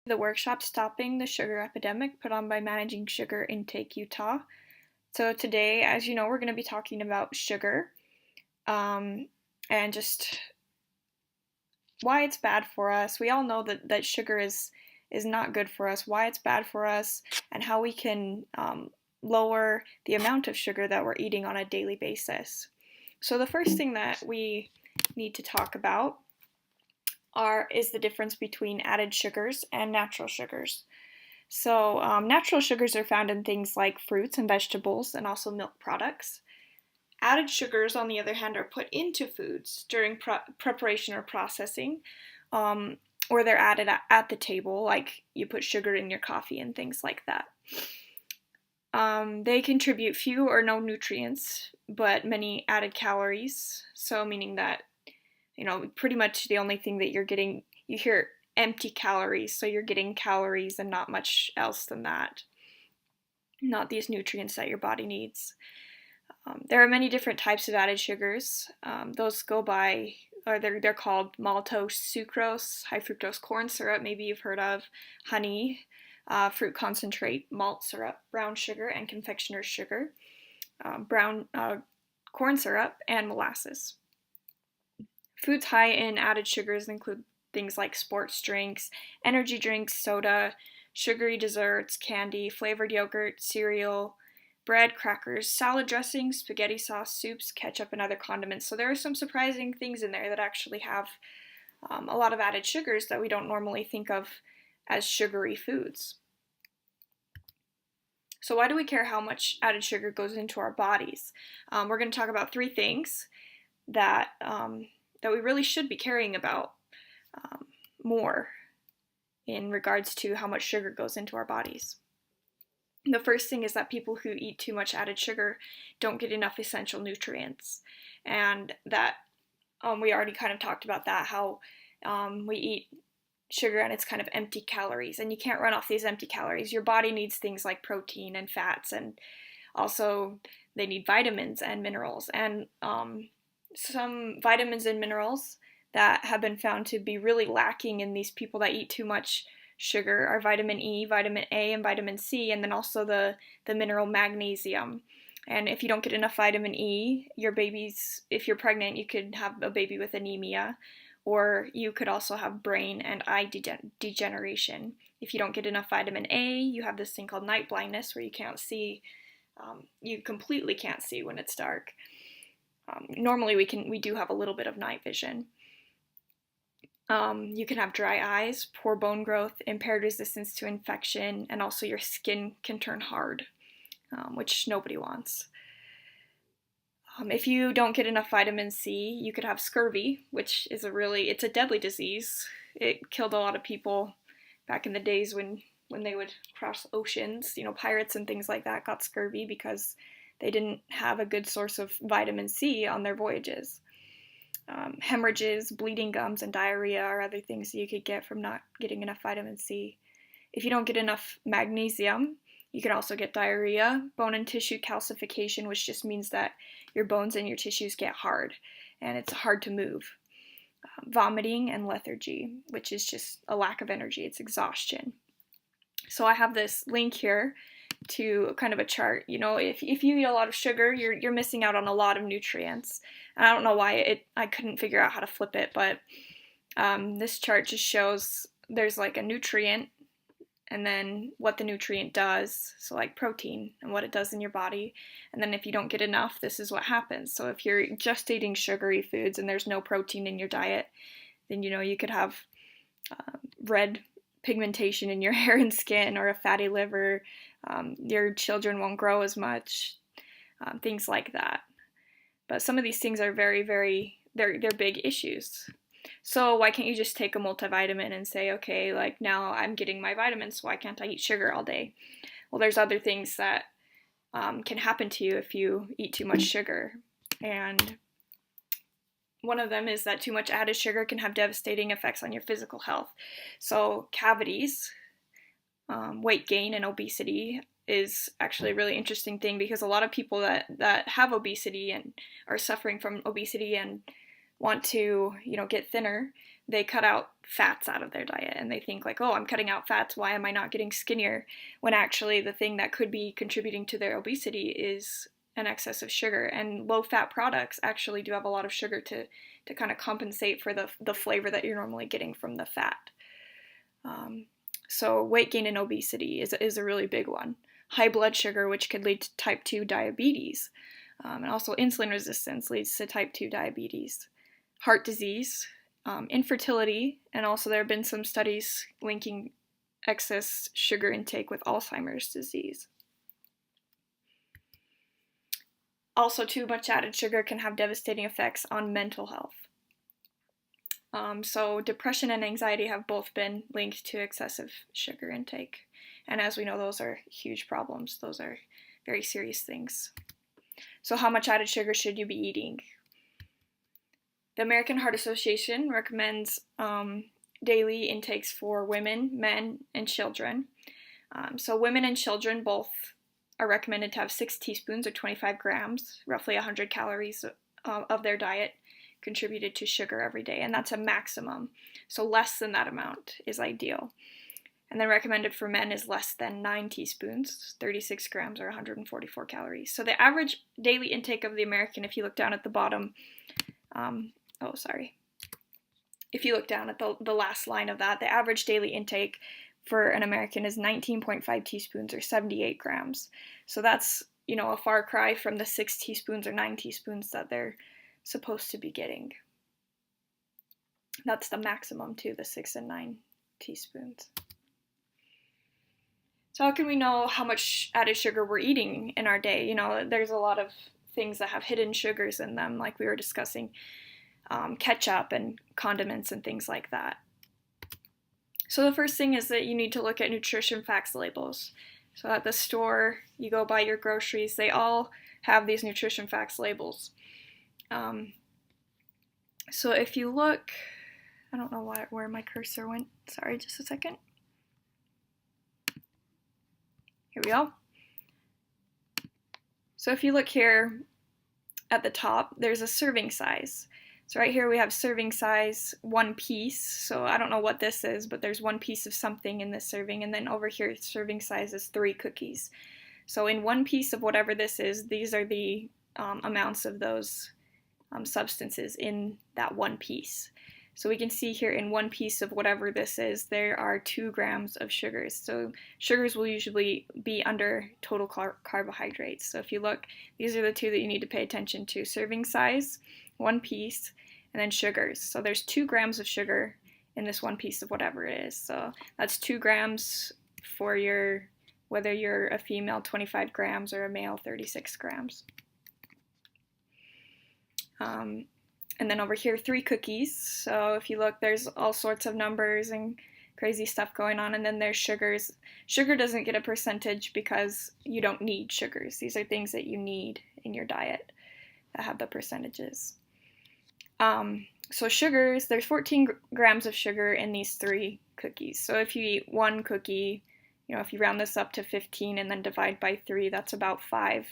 The workshop Stopping the Sugar Epidemic put on by Managing Sugar Intake Utah. So today, as you know, we're going to be talking about sugar um, and just why it's bad for us. We all know that sugar is not good for us, why it's bad for us, and how we can lower the amount of sugar that we're eating on a daily basis. So the first thing that we need to talk about is the difference between added sugars and natural sugars. So, natural sugars are found in things like fruits and vegetables and also milk products. Added sugars, on the other hand, are put into foods during preparation or processing, um, or they're added at the table, like you put sugar in your coffee and things like that. They contribute few or no nutrients, but many added calories. So, meaning that, pretty much the only thing that you're getting, you hear empty calories, so you're getting calories and not much else than that. Not these nutrients that your body needs. There are many different types of added sugars. Those go by, or they're called maltose sucrose, high fructose corn syrup, maybe you've heard of, honey, fruit concentrate, malt syrup, brown sugar, and confectioner's sugar, brown corn syrup, and molasses. Foods high in added sugars include things like sports drinks, energy drinks, soda, sugary desserts, candy, flavored yogurt, cereal, bread, crackers, salad dressings, spaghetti sauce, soups, ketchup, and other condiments. So there are some surprising things in there that actually have a lot of added sugars that we don't normally think of as sugary foods. So why do we care how much added sugar goes into our bodies? We're going to talk about three things that that we really should be caring about more in regards to how much sugar goes into our bodies. The first thing is that people who eat too much added sugar don't get enough essential nutrients, and that we already kind of talked about that, how we eat sugar and it's kind of empty calories, and you can't run off these empty calories. Your body needs things like protein and fats, and also they need vitamins and minerals, and some vitamins and minerals that have been found to be really lacking in these people that eat too much sugar are vitamin E, vitamin A, and vitamin C, and then also the mineral magnesium. And if you don't get enough vitamin E, if you're pregnant, you could have a baby with anemia, or you could also have brain and eye degeneration. If you don't get enough vitamin A, you have this thing called night blindness, where you can't see, you completely can't see when it's dark. Normally we do have a little bit of night vision. You can have dry eyes, poor bone growth, impaired resistance to infection, and also your skin can turn hard, which nobody wants. If you don't get enough vitamin C, you could have scurvy, which is it's a deadly disease. It killed a lot of people back in the days when they would cross oceans. Pirates and things like that got scurvy because they didn't have a good source of vitamin C on their voyages. Hemorrhages, bleeding gums, and diarrhea are other things that you could get from not getting enough vitamin C. If you don't get enough magnesium, you can also get diarrhea, bone and tissue calcification, which just means that your bones and your tissues get hard and it's hard to move. Vomiting and lethargy, which is just a lack of energy, it's exhaustion. So I have this link here to kind of a chart. If you eat a lot of sugar, you're missing out on a lot of nutrients. And I don't know why I couldn't figure out how to flip it, but this chart just shows there's like a nutrient and then what the nutrient does, so like protein and what it does in your body. And then if you don't get enough, this is what happens. So if you're just eating sugary foods and there's no protein in your diet, then you could have red pigmentation in your hair and skin, or a fatty liver. Your children won't grow as much, things like that. But some of these things are very, very, they're big issues. So why can't you just take a multivitamin and say, okay, like now I'm getting my vitamins, so why can't I eat sugar all day? Well, there's other things that can happen to you if you eat too much sugar. And one of them is that too much added sugar can have devastating effects on your physical health. So cavities, weight gain, and obesity is actually a really interesting thing, because a lot of people that have obesity and are suffering from obesity and want to get thinner, they cut out fats out of their diet, and they think like, oh, I'm cutting out fats, why am I not getting skinnier? When actually the thing that could be contributing to their obesity is an excess of sugar. And low-fat products actually do have a lot of sugar to kind of compensate for the flavor that you're normally getting from the fat. So weight gain and obesity is a really big one. High blood sugar, which could lead to type 2 diabetes. And also insulin resistance leads to type 2 diabetes. Heart disease, infertility, and also there have been some studies linking excess sugar intake with Alzheimer's disease. Also, too much added sugar can have devastating effects on mental health. So depression and anxiety have both been linked to excessive sugar intake. And as we know, those are huge problems. Those are very serious things. So how much added sugar should you be eating? The American Heart Association recommends daily intakes for women, men, and children. So women and children both are recommended to have 6 teaspoons or 25 grams, roughly 100 calories of their diet contributed to sugar every day, and that's a maximum. So less than that amount is ideal. And then recommended for men is less than 9 teaspoons, 36 grams or 144 calories. So the average daily intake of the American, if you look down at the bottom, if you look down at the last line of that, the average daily intake for an American is 19.5 teaspoons or 78 grams. So that's, a far cry from the 6 teaspoons or 9 teaspoons that they're supposed to be getting. That's the maximum too, the 6 and 9 teaspoons. So how can we know how much added sugar we're eating in our day? There's a lot of things that have hidden sugars in them, like we were discussing, ketchup and condiments and things like that. So the first thing is that you need to look at nutrition facts labels. So at the store, you go buy your groceries, they all have these nutrition facts labels. So if you look, I don't know where my cursor went. Sorry, just a second. Here we go. So if you look here at the top, there's a serving size. So right here we have serving size 1 piece. So I don't know what this is, but there's 1 piece of something in this serving. And then over here, serving size is 3 cookies. So in 1 piece of whatever this is, these are the amounts of those substances in that 1 piece. So we can see here in 1 piece of whatever this is, there are 2 grams of sugars. So sugars will usually be under total carbohydrates. So if you look, these are the 2 that you need to pay attention to. Serving size, 1 piece, and then sugars. So there's 2 grams of sugar in this 1 piece of whatever it is. So that's 2 grams for whether you're a female, 25 grams, or a male, 36 grams. And then over here, 3 cookies. So if you look, there's all sorts of numbers and crazy stuff going on. And then there's sugars. Sugar doesn't get a percentage because you don't need sugars. These are things that you need in your diet that have the percentages. So sugars, there's 14 grams of sugar in these 3 cookies. So if you eat 1 cookie, if you round this up to 15 and then divide by 3, that's about 5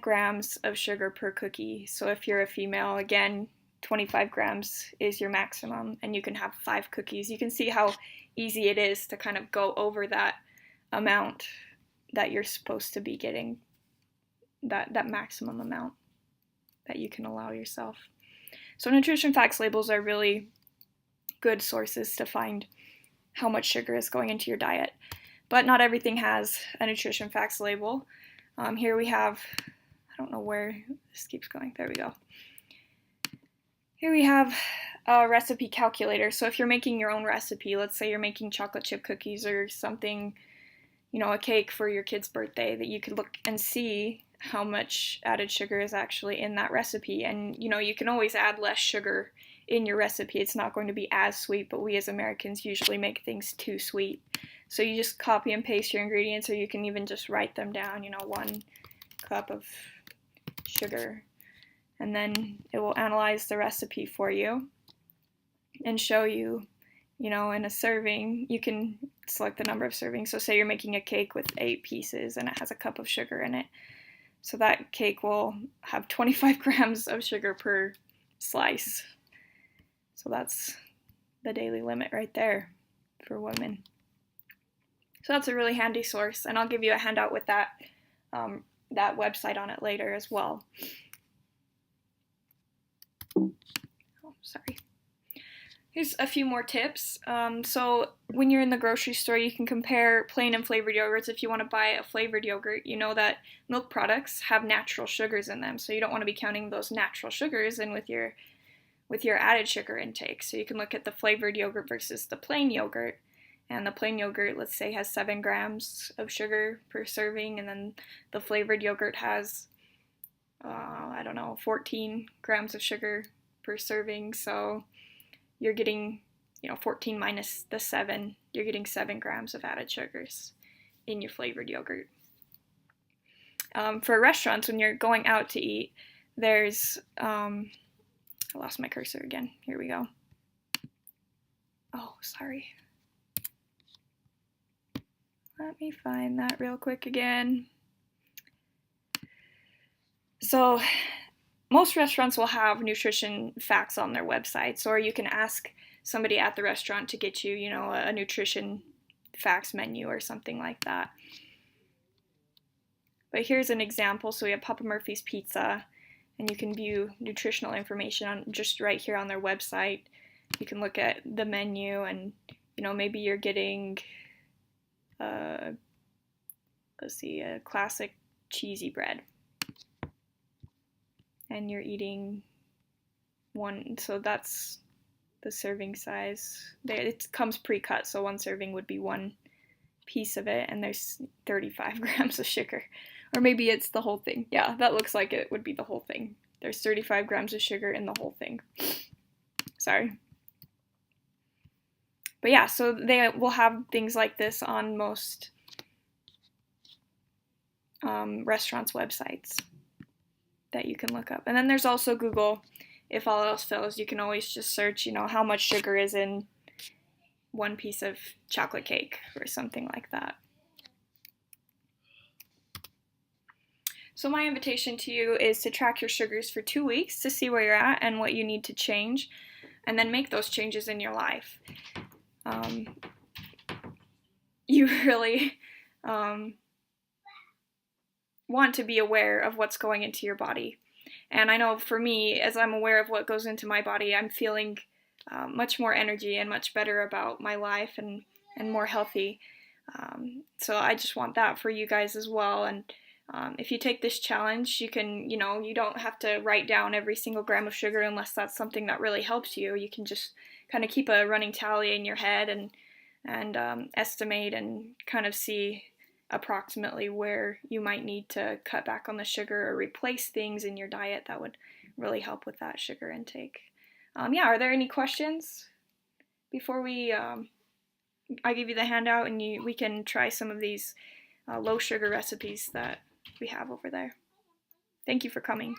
grams of sugar per cookie. So if you're a female, again, 25 grams is your maximum, and you can have 5 cookies. You can see how easy it is to kind of go over that amount that you're supposed to be getting, that maximum amount that you can allow yourself. So nutrition facts labels are really good sources to find how much sugar is going into your diet. But not everything has a nutrition facts label. Here we have, I don't know where this keeps going. There we go. Here we have a recipe calculator. So if you're making your own recipe, let's say you're making chocolate chip cookies or something, a cake for your kid's birthday, that you could look and see how much added sugar is actually in that recipe. And, you can always add less sugar in your recipe. It's not going to be as sweet, but we as Americans usually make things too sweet. So you just copy and paste your ingredients, or you can even just write them down, 1 cup of sugar. And then it will analyze the recipe for you and show you, in a serving, you can select the number of servings. So say you're making a cake with 8 pieces and it has a cup of sugar in it. So that cake will have 25 grams of sugar per slice. So that's the daily limit right there for women. So that's a really handy source, and I'll give you a handout with that website on it later as well. Oh, sorry. Here's a few more tips. So when you're in the grocery store, you can compare plain and flavored yogurts. If you want to buy a flavored yogurt, you know that milk products have natural sugars in them, so you don't want to be counting those natural sugars in with your added sugar intake. So you can look at the flavored yogurt versus the plain yogurt. And the plain yogurt, let's say, has 7 grams of sugar per serving, and then the flavored yogurt has, 14 grams of sugar per serving. So you're getting, 14 minus the 7, you're getting 7 grams of added sugars in your flavored yogurt. For restaurants, when you're going out to eat, there's, I lost my cursor again. Here we go. Oh, sorry. Let me find that real quick again. So most restaurants will have nutrition facts on their websites, or you can ask somebody at the restaurant to get you, a nutrition facts menu or something like that. But here's an example. So we have Papa Murphy's Pizza, and you can view nutritional information on just right here on their website. You can look at the menu, and maybe you're getting a classic cheesy bread, and you're eating one, so that's the serving size. It comes pre-cut, so one serving would be one piece of it, and there's 35 grams of sugar. Or maybe it's the whole thing. Yeah, that looks like it would be the whole thing. There's 35 grams of sugar in the whole thing. Sorry. But yeah, so they will have things like this on most restaurants' websites that you can look up. And then there's also Google. If all else fails, you can always just search, how much sugar is in one piece of chocolate cake or something like that. So my invitation to you is to track your sugars for 2 weeks to see where you're at and what you need to change, and then make those changes in your life. You really want to be aware of what's going into your body. And I know for me, as I'm aware of what goes into my body, I'm feeling much more energy and much better about my life and more healthy. So I just want that for you guys as well. And if you take this challenge, you can, you don't have to write down every single gram of sugar unless that's something that really helps you. You can just kind of keep a running tally in your head and estimate and kind of see approximately where you might need to cut back on the sugar or replace things in your diet that would really help with that sugar intake. Are there any questions before I give you the handout and we can try some of these low sugar recipes that we have over there? Thank you for coming.